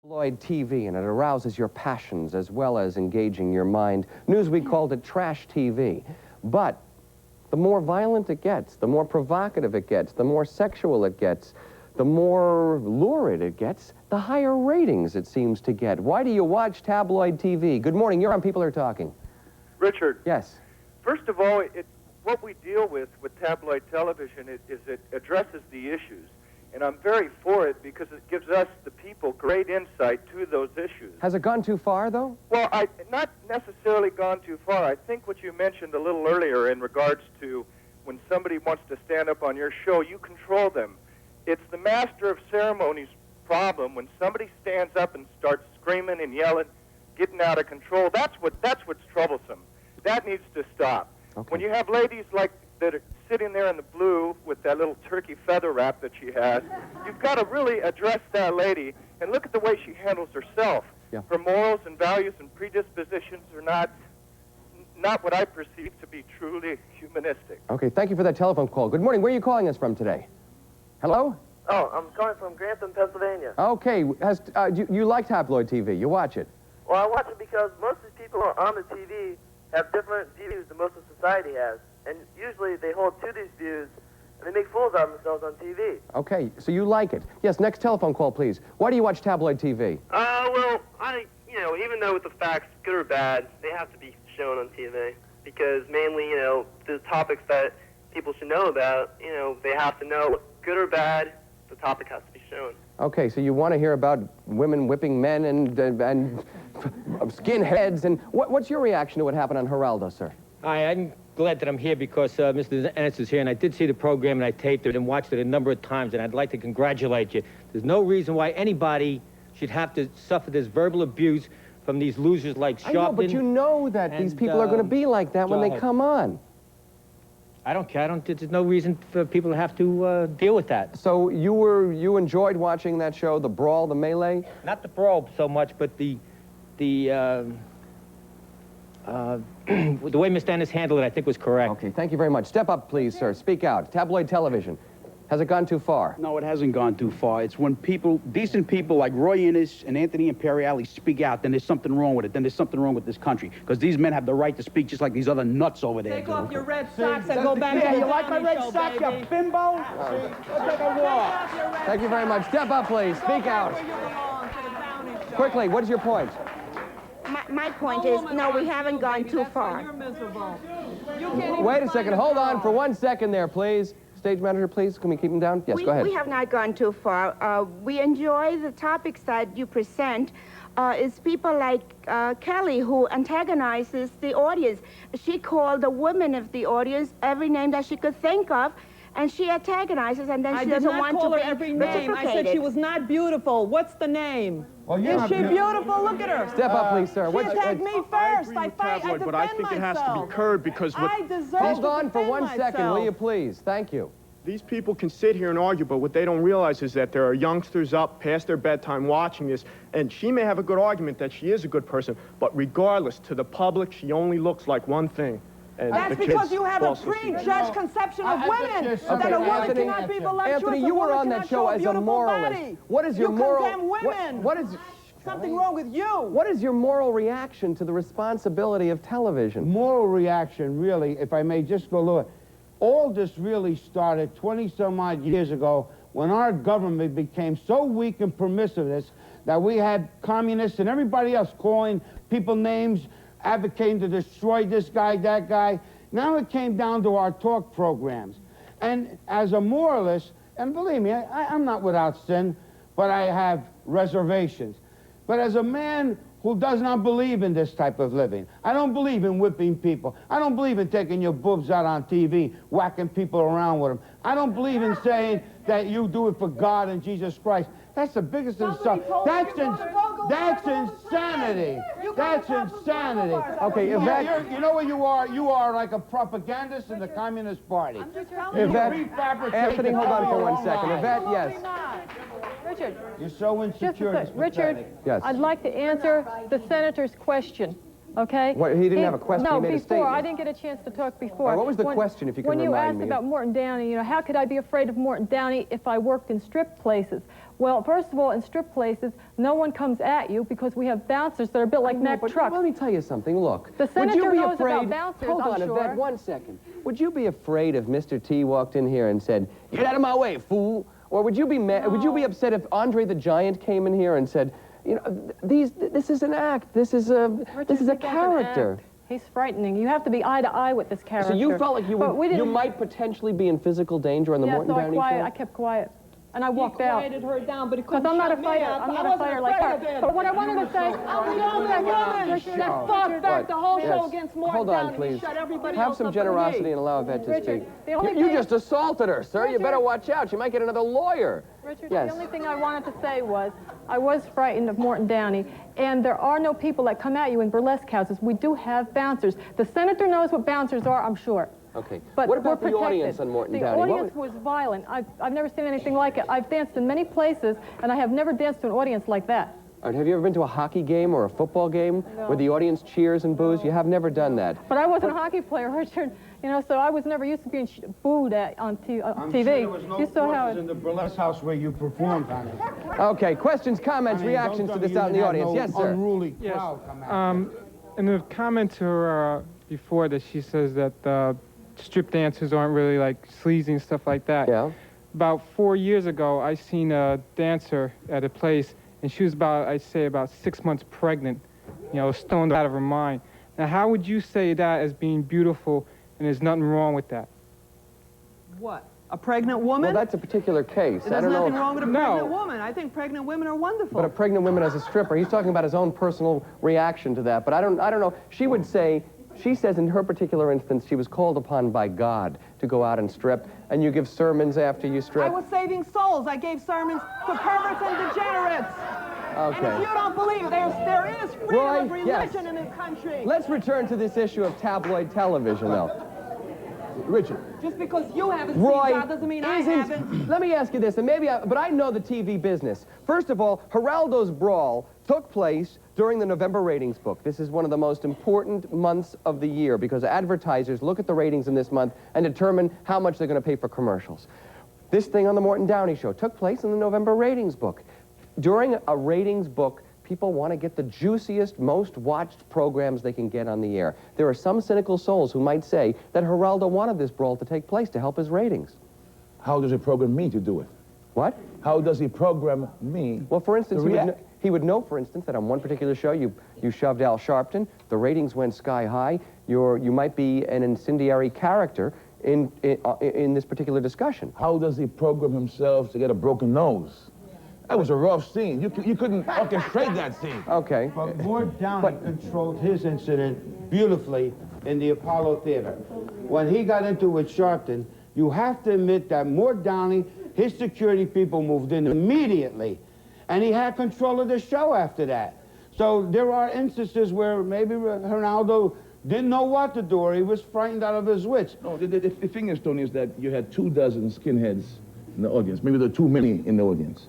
Tabloid TV, and it arouses your passions as well as engaging your mind. Newsweek called it trash TV. But the more violent it gets, the more provocative it gets, the more sexual it gets, the more lurid it gets, the higher ratings it seems to get. Why do you watch tabloid TV? Good morning, you're on People Are Talking. Richard. Yes. First of all, what we deal with tabloid television is it addresses the issues. And I'm very for it because it gives us, the people, great insight to those issues. Has it gone too far, though? Well, not necessarily gone too far. I think what you mentioned a little earlier in regards to when somebody wants to stand up on your show, you control them. It's the master of ceremonies problem when somebody stands up and starts screaming and yelling, getting out of control. That's what's troublesome. That needs to stop. Okay. When you have ladies like that are sitting there in the blue with that little turkey feather wrap that she has, you've got to really address that lady and look at the way she handles herself. Yeah. Her morals and values and predispositions are not what I perceive to be truly humanistic. Okay, thank you for that telephone call. Good morning. Where are you calling us from today? Hello? Oh, I'm calling from Grantham, Pennsylvania. Okay, you like tabloid TV? You watch it? Well, I watch it because most of the people on the TV have different views than most of society has. And usually they hold to these views, and they make fools out of themselves on TV. Okay, so you like it. Yes, next telephone call, please. Why do you watch tabloid TV? Well, even though with the facts, good or bad, they have to be shown on TV. Because mainly, the topics that people should know about, they have to know, good or bad, the topic has to be shown. Okay, so you want to hear about women whipping men and skinheads, and what's your reaction to what happened on Geraldo, sir? I'm glad that I'm here because Mr. Ennis is here, and I did see the program, and I taped it and watched it a number of times, and I'd like to congratulate you. There's no reason why anybody should have to suffer this verbal abuse from these losers like Sharpton. I know, but you know that these people are going to be like that when they come on. I don't care. There's no reason for people to have to deal with that. So you enjoyed watching that show, the brawl, the melee? Not the brawl so much, but the way Mr. Ennis handled it, I think, was correct. Okay, thank you very much. Step up, please, sir. Speak out. Tabloid television. Has it gone too far? No, it hasn't gone too far. It's when people, decent people like Roy Innis and Anthony Imperiali speak out, then there's something wrong with it. Then there's something wrong with this country. Because these men have the right to speak just like these other nuts over there. Take off your red socks and go back to the you like my red show, socks, baby. you bimbo? Let's take a walk. Thank you very much. Step up, please. Speak out. Where you belong, to the Downey show. Quickly, what is your point? My point is, no, we haven't gone too far. You're miserable. You can't even Wait a find second. a Hold on girl. for 1 second there, please. Stage manager, please. Can we keep him down? Yes, go ahead. We have not gone too far. We enjoy the topics that you present. It's people like Kelly, who antagonizes the audience. She called the women of the audience every name that she could think of, and she antagonizes, and then she doesn't want to be I did not call her every name. I said she was not beautiful. What's the name? Well, Is she beautiful? Look at her. Step up, please, sir. She attacked me first. I fight. I defend but I think it has to be curbed because what I deserve Hold to on for defend 1 second, will myself. you please? Thank you. these people can sit here and argue, but what they don't realize is that there are youngsters up past their bedtime watching this, and she may have a good argument that she is a good person, but regardless, to the public, she only looks like one thing. And That's the because kids you have a also see that. prejudged conception of women. Okay, That a woman Anthony, cannot be voluptuous. Anthony, you a were woman on that cannot show show as a beautiful moralist. body. What is your moral? You condemn women. What is something wrong with you? What is your moral reaction to the responsibility of television? Moral reaction, really, if I may just go a little. All this really started 20-some-odd years ago when our government became so weak in permissiveness that we had communists and everybody else calling people names, advocating to destroy this guy, that guy. Now it came down to our talk programs. And as a moralist, and believe me, I'm not without sin, but I have reservations. But as a man who does not believe in this type of living, I don't believe in whipping people. I don't believe in taking your boobs out on TV, whacking people around with them. I don't believe in saying that you do it for God and Jesus Christ. That's the biggest insult. That's insanity. That's insanity. Okay, Yvette. You know what you are? You are like a propagandist in the Communist Party. I'm just telling Yvette, you. Anthony, hold on for 1 second. Yvette, yes. Richard, You're so insecure. Richard, Yes. I'd like to answer the senator's question. Okay? What, he didn't have a question, No, he made a before. statement. I didn't get a chance to talk before. All right, what was the question, if you can When you remind asked me? about Morton Downey, you know, how could I be afraid of Morton Downey if I worked in strip places? Well, first of all, in strip places, no one comes at you because we have bouncers that are built like Mack trucks. Let me tell you something, look. The would you senator be knows afraid, about bouncers, hold on, I'm sure. Yvette, 1 second. Would you be afraid if Mr. T walked in here and said, "Get out of my way, fool"? Or would you be mad, would you be upset if Andre the Giant came in here and said, you know, this is an act, this is a character. He's frightening. You have to be eye to eye with this character. So you felt like you might potentially be in physical danger on the Morton Downey show? I kept quiet. And I walked out. He quieted her down, but he couldn't I'm not a shut fighter. me up. I'm not a fighter like her. But what I wanted to say... I'm the only woman that fought back the whole show against Morton Hold on, Downey. please. He shut everybody Have else some up but me. generosity and allow Yvette to speak. the only You thing- just assaulted her, sir. You better watch out. She might get another lawyer. Richard, Yes. the only thing I wanted to say was I was frightened of Morton Downey, and there are no people that come at you in burlesque houses. We do have bouncers. The senator knows what bouncers are, I'm sure. Okay. But what about we're the protected. audience on Morton The Downey? audience was violent. I've never seen anything like it. I've danced in many places, and I have never danced to an audience like that. All right, have you ever been to a hockey game or a football game where the audience cheers and boos? You have never done that. But I wasn't a hockey player, Richard. You know, so I was never used to being booed at on TV. I'm sure there was no courses in the burlesque house where you performed, honey. Okay, questions, comments, reactions to this out in the audience. Yes, sir. Unruly crowd come out. In the comment to her before that, she says that strip dancers aren't really like sleazy and stuff like that. Yeah. About 4 years ago, I seen a dancer at a place, and she was I'd say about 6 months pregnant, you know, stoned out of her mind. Now, how would you say that as being beautiful, and there's nothing wrong with that? What? A pregnant woman? Well, that's a particular case. There's nothing wrong with a pregnant woman. I think pregnant women are wonderful. But a pregnant woman as a stripper, he's talking about his own personal reaction to that. But I don't know. She would say, she says in her particular instance, she was called upon by God to go out and strip, and you give sermons after you strip. I was saving souls. I gave sermons to perverts and degenerates. Okay. And if you don't believe there is freedom of religion in this country. Let's return to this issue of tabloid television, though. Richard. Just because you haven't seen Roy, God doesn't mean I haven't. Let me ask you this, and but I know the TV business. First of all, Geraldo's Brawl took place during the November ratings book. This is one of the most important months of the year because advertisers look at the ratings in this month and determine how much they're going to pay for commercials. This thing on the Morton Downey show took place in the November ratings book. During a ratings book, people want to get the juiciest, most watched programs they can get on the air. There are some cynical souls who might say that Geraldo wanted this brawl to take place to help his ratings. How does he program me to do it? What? How does he program me? Well, for instance, he would know, for instance, that on one particular show you shoved Al Sharpton, the ratings went sky high, you might be an incendiary character in this particular discussion. How does he program himself to get a broken nose? That was a rough scene. You couldn't orchestrate that scene. Okay. But Morton Downey controlled his incident beautifully in the Apollo Theater. When he got into it with Sharpton, you have to admit that Morton Downey, his security people moved in immediately, and he had control of the show after that. So there are instances where maybe Geraldo didn't know what to do, or he was frightened out of his wits. No, the thing is, Tony, is that you had 24 skinheads in the audience. Maybe there were too many in the audience.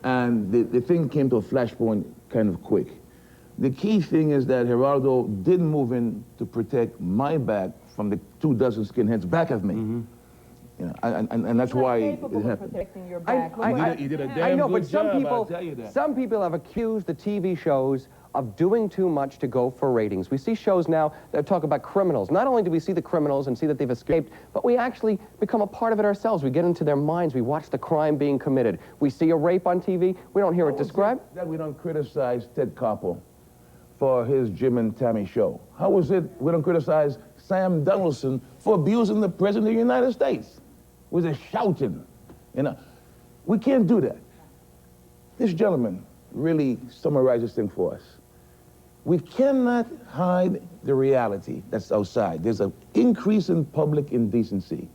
And the thing came to a flashpoint kind of quick. The key thing is that Geraldo didn't move in to protect my back from the 24 skinheads back of me. Mm-hmm. You know, and that's why it happened. Protecting your back. He did a damn I know, good but some job, people, I'll tell you that. some people have accused the TV shows of doing too much to go for ratings. We see shows now that talk about criminals. Not only do we see the criminals and see that they've escaped, but we actually become a part of it ourselves. We get into their minds. We watch the crime being committed. We see a rape on TV. We don't hear it described. That we don't criticize Ted Koppel for his Jim and Tammy show? How is it we don't criticize Sam Donaldson for abusing the President of the United States? With a shouting, you know? We can't do that. This gentleman really summarizes things for us. We cannot hide the reality that's outside. There's an increase in public indecency.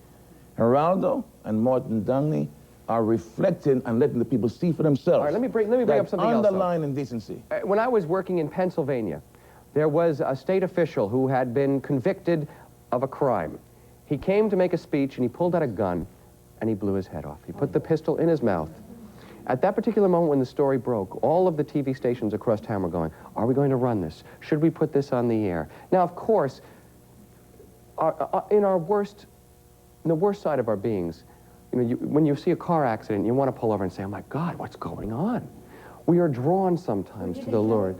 Geraldo and Morton Downey are reflecting and letting the people see for themselves. All right, let me bring up something else. Underlying indecency. When I was working in Pennsylvania, there was a state official who had been convicted of a crime. He came to make a speech, and he pulled out a gun, and he blew his head off. He put the pistol in his mouth. At that particular moment when the story broke, all of the TV stations across town were going, are we going to run this? Should we put this on the air? Now, of course, in the worst side of our beings, you know, when you see a car accident, you want to pull over and say, oh my God, what's going on? We are drawn sometimes to the Lord.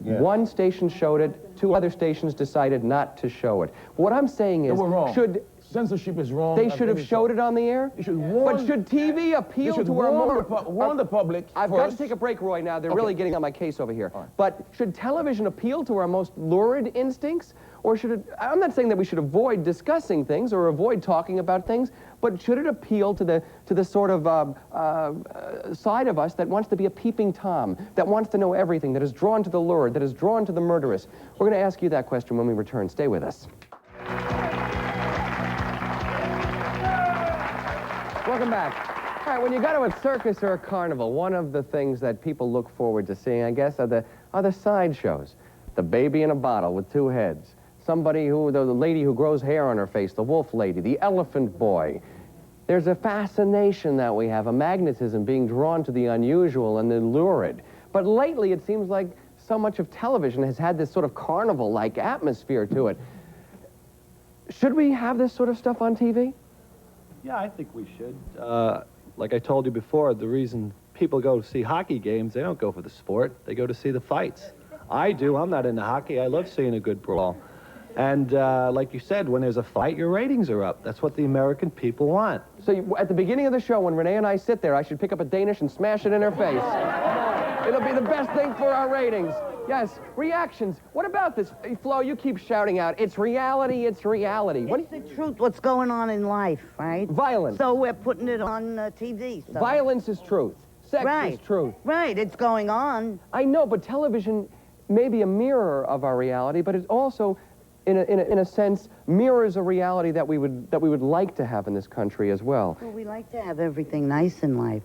Yeah. One station showed it, 2 other stations decided not to show it. What I'm saying is, They were wrong. Censorship is wrong. They should have showed it on the air? You should warn, but should TV appeal to our more... warn the public I've got to take a break, Roy, now. They're really getting on my case over here. Right. But should television appeal to our most lurid instincts? Or should it... I'm not saying that we should avoid discussing things or avoid talking about things, but should it appeal to the sort of side of us that wants to be a peeping Tom, that wants to know everything, that is drawn to the lurid, that is drawn to the murderous? We're going to ask you that question when we return. Stay with us. Welcome back. All right, when you go to a circus or a carnival, one of the things that people look forward to seeing, I guess, are the sideshows. The baby in a bottle with 2 heads. The lady who grows hair on her face, the wolf lady, the elephant boy. There's a fascination that we have, a magnetism being drawn to the unusual and the lurid. But lately, it seems like so much of television has had this sort of carnival-like atmosphere to it. Should we have this sort of stuff on TV? Yeah, I think we should. Like I told you before, the reason people go to see hockey games, they don't go for the sport. They go to see the fights. I do. I'm not into hockey. I love seeing a good brawl. And like you said, when there's a fight, your ratings are up. That's what the American people want. So at the beginning of the show, when Renee and I sit there, I should pick up a Danish and smash it in her face. It'll be the best thing for our ratings. Yes, reactions. What about this? Flo, you keep shouting out, it's reality, it's reality. It's the truth, what's going on in life, right? Violence. So we're putting it on TV. So. Violence is truth. Sex is truth. Right, it's going on. I know, but television may be a mirror of our reality, but it also, in a sense, mirrors a reality that we would like to have in this country as well. Well, we like to have everything nice in life,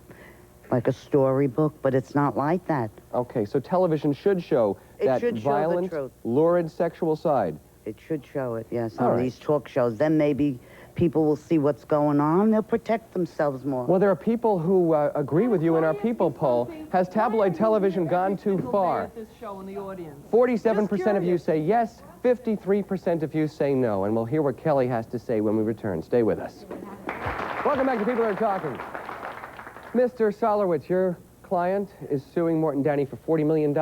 like a storybook, but it's not like that. Okay, so television should show that violent, lurid sexual side. It should show it, yes, on these talk shows. Then maybe people will see what's going on. They'll protect themselves more. Well, there are people who agree with you in our People poll. Has tabloid television gone too far? 47% of you say yes, 53% of you say no. And we'll hear what Kellie has to say when we return. Stay with us. Welcome back to People Are Talking. Mr. Solowitz, your client is suing Morton Downey for $40 million.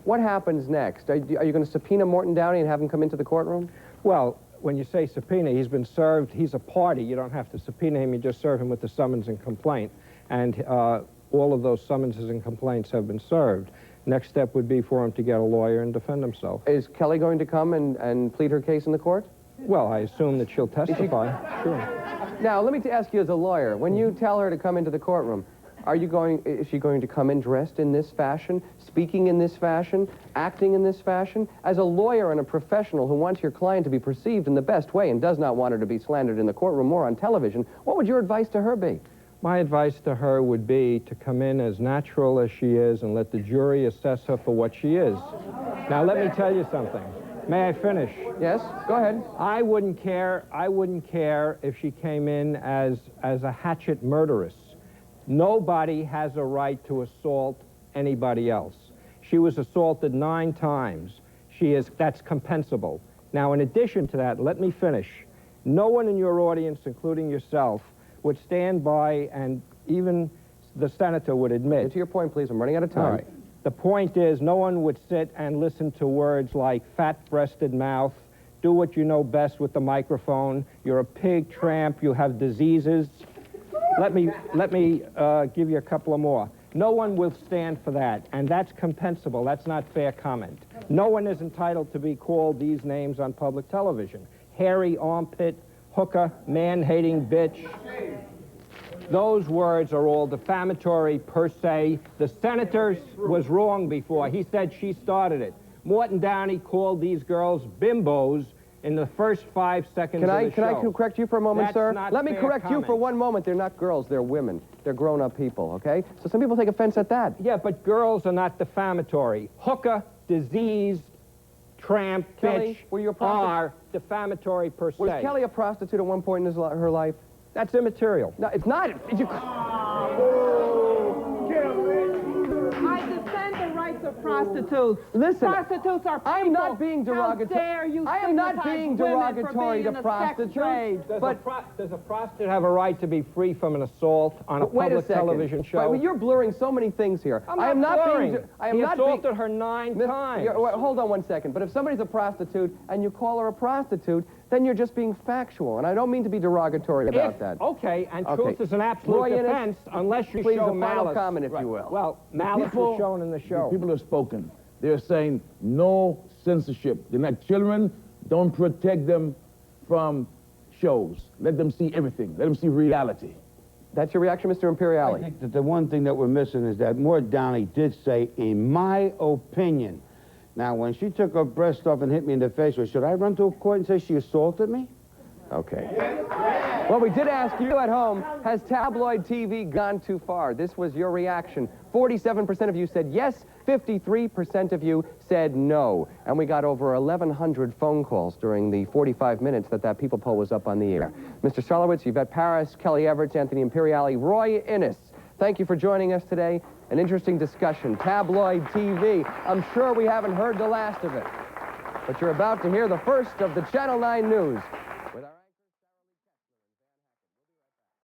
What happens next? Are you going to subpoena Morton Downey and have him come into the courtroom? Well, when you say subpoena, he's been served. He's a party. You don't have to subpoena him. You just serve him with the summons and complaint. And all of those summonses and complaints have been served. Next step would be for him to get a lawyer and defend himself. Is Kellie going to come and plead her case in the court? Well, I assume that she'll testify. Sure. Now, let me ask you as a lawyer, when you tell her to come into the courtroom, is she going to come in dressed in this fashion, speaking in this fashion, acting in this fashion? As a lawyer and a professional who wants your client to be perceived in the best way and does not want her to be slandered in the courtroom or on television, what would your advice to her be? My advice to her would be to come in as natural as she is and let the jury assess her for what she is. Now, let me tell you something. May I finish? Yes, go ahead. I wouldn't care if she came in as a hatchet murderess. Nobody has a right to assault anybody else. She was assaulted 9 times. That's compensable. Now, in addition to that, let me finish. No one in your audience, including yourself, would stand by, and even the senator would admit. To your point, please, I'm running out of time. All right. The point is, no one would sit and listen to words like fat-breasted mouth, do what you know best with the microphone, you're a pig tramp, you have diseases. Let me give you a couple of more. No one will stand for that, and that's compensable. That's not fair comment. No one is entitled to be called these names on public television. Hairy armpit, hooker, man-hating bitch. Those words are all defamatory per se. The senator was wrong before. He said she started it. Morton Downey called these girls bimbos in the first 5 seconds of the show. Can I correct you for a moment, sir? Let me correct you for one moment. They're not girls, they're women. They're grown-up people, okay? So some people take offense at that. Yeah, but girls are not defamatory. Hooker, diseased, tramp, Kellie, bitch are defamatory per se. Was Kellie a prostitute at one point in her life? That's immaterial. No, it's not. prostitutes. Listen, prostitutes are people. I'm not being derogatory. How dare you I am not stigmatize being women derogatory for being to in the sex prostitutes. trade. Does a prostitute have a right to be free from an assault on a Wait public second. television show? Wait, you're blurring so many things here. I'm I am not not blurring. being. I am He not assaulted her 9 times. Wait, hold on 1 second. But if somebody's a prostitute and you call her a prostitute, then you're just being factual. And I don't mean to be derogatory about that. Okay, and truth is an absolute Roy Innes, defense unless you please, show a final malice. comment, if you will. Well, malice was shown in the show. People have spoken. They're saying no censorship. They're not children. Don't protect them from shows. Let them see everything. Let them see reality. That's your reaction, Mr. Imperiali? I think that the one thing that we're missing is that Mort Downey did say, in my opinion. Now, when she took her breast off and hit me in the face, should I run to a court and say she assaulted me? Okay. Well, we did ask you at home, has tabloid TV gone too far? This was your reaction. 47% of you said yes, 53% of you said no. And we got over 1,100 phone calls during the 45 minutes that people poll was up on the air. Mr. Solowitz, Yvette Paris, Kellie Everts, Anthony Imperiali, Roy Innes, thank you for joining us today. An interesting discussion. Tabloid TV. I'm sure we haven't heard the last of it. But you're about to hear the first of the Channel 9 news.